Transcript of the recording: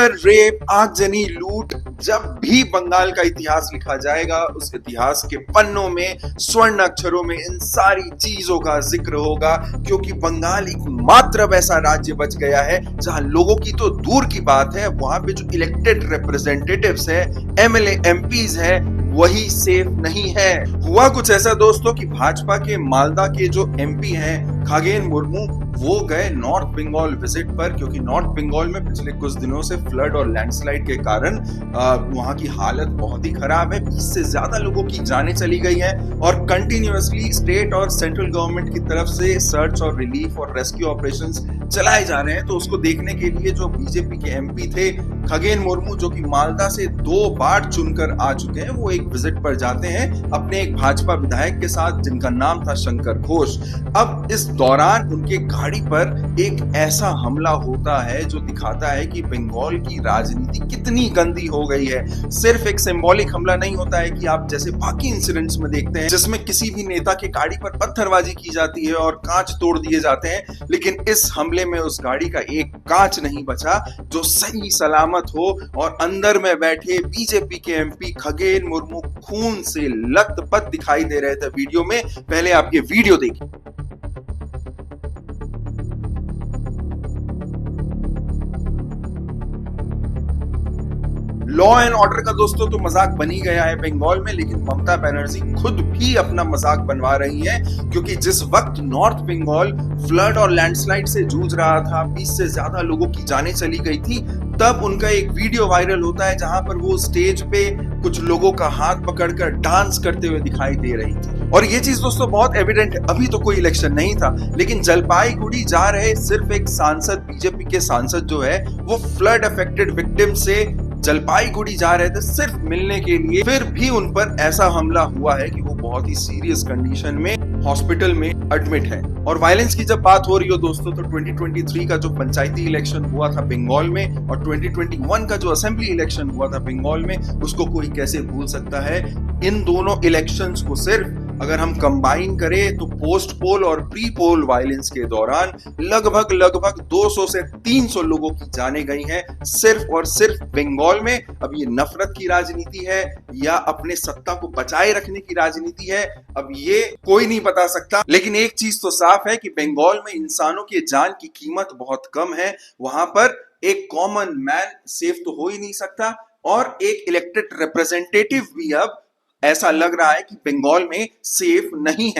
Rape, आगजनी, लूट, जब भी बंगाल का इतिहास लिखा जाएगा उस इतिहास के पन्नों में स्वर्ण अक्षरों में इन सारी चीजों का जिक्र होगा, क्योंकि बंगाल एकमात्र अब ऐसा राज्य बच गया है जहां लोगों की तो दूर की बात है, वहां पे जो इलेक्टेड रिप्रेजेंटेटिव्स है, एमएलए एमपीज है, वही सेफ नहीं है। हुआ कुछ ऐसा दोस्तों कि भाजपा के मालदा के जो एमपी हैं खगेन मुर्मू, वो गए नॉर्थ बंगाल विजिट पर, क्योंकि नॉर्थ बंगाल में पिछले कुछ दिनों से फ्लड और लैंडस्लाइड के कारण वहां की हालत बहुत ही खराब है। 20 से ज्यादा लोगों की जानें चली गई हैं और कंटिन्यूअसली स्टेट और सेंट्रल गवर्नमेंट की तरफ से सर्च और रिलीफ और रेस्क्यू ऑपरेशंस चलाए जा रहे हैं। तो उसको देखने के लिए जो बीजेपी के एमपी थे खगेन मुर्मू, जो कि मालदा से 2 बार चुनकर आ चुके हैं, वो एक विजिट पर जाते हैं अपने एक भाजपा विधायक के साथ जिनका नाम था शंकर घोष। अब इस दौरान उनके गाड़ी पर एक ऐसा हमला होता है जो दिखाता है कि बंगाल की राजनीति कितनी गंदी हो गई है। सिर्फ एक सिंबॉलिक हमला नहीं होता है कि आप जैसे बाकी इंसिडेंट्स में देखते हैं जिसमें किसी भी नेता की गाड़ी पर पत्थरबाजी की जाती है और कांच तोड़ दिए जाते हैं, लेकिन इस हमले में उस गाड़ी का एक कांच नहीं बचा जो सही सलामत हो, और अंदर में बैठे बीजेपी के एमपी खगेन मुर्मू खून से लथपथ दिखाई दे रहे थे वीडियो में। पहले आप ये वीडियो देखिए। लॉ एंड ऑर्डर का दोस्तों तो मजाक बन ही गया है बंगाल में, लेकिन ममता बनर्जी खुद भी अपना मजाक बनवा रही हैं, क्योंकि जिस वक्त नॉर्थ बंगाल फ्लड और लैंडस्लाइड से जूझ रहा था, 20 से ज्यादा लोगों की जानें चली गई थी, तब उनका एक वीडियो वायरल होता है जहां पर वो स्टेज पे कुछ लोगों का हाथ पकड़कर डांस करते हुए दिखाई दे रही थी। और ये चीज दोस्तों बहुत एविडेंट है, अभी तो कोई इलेक्शन नहीं था, लेकिन जलपाईगुड़ी जा रहे सिर्फ एक सांसद, बीजेपी के सांसद जो है वो फ्लड अफेक्टेड विक्टिम से जलपाईगुड़ी जा रहे थे सिर्फ मिलने के लिए, फिर भी उन पर ऐसा हमला हुआ है कि वो बहुत ही सीरियस कंडीशन में हॉस्पिटल में एडमिट है। और वायलेंस की जब बात हो रही हो दोस्तों, तो 2023 का जो पंचायती इलेक्शन हुआ था बंगाल में और 2021 का जो असेंबली इलेक्शन हुआ था बंगाल में, उसको कोई कैसे भूल सकता है। इन दोनों इलेक्शंस को सिर्फ अगर हम कंबाइन करें तो पोस्ट पोल और प्री पोल वायलेंस के दौरान लगभग 200 से 300 लोगों की जानें गई हैं सिर्फ और सिर्फ बंगाल में। अब ये नफरत की राजनीति है या अपने सत्ता को बचाए रखने की राजनीति है, अब ये कोई नहीं बता सकता, लेकिन एक चीज तो साफ है कि बंगाल में इंसानों की जान की कीमत बहुत कम है। वहां पर एक कॉमन मैन सेफ तो हो ही नहीं सकता, और एक इलेक्टेड रिप्रेजेंटेटिव भी अब ऐसा लग रहा है कि बंगाल में सेफ नहीं है।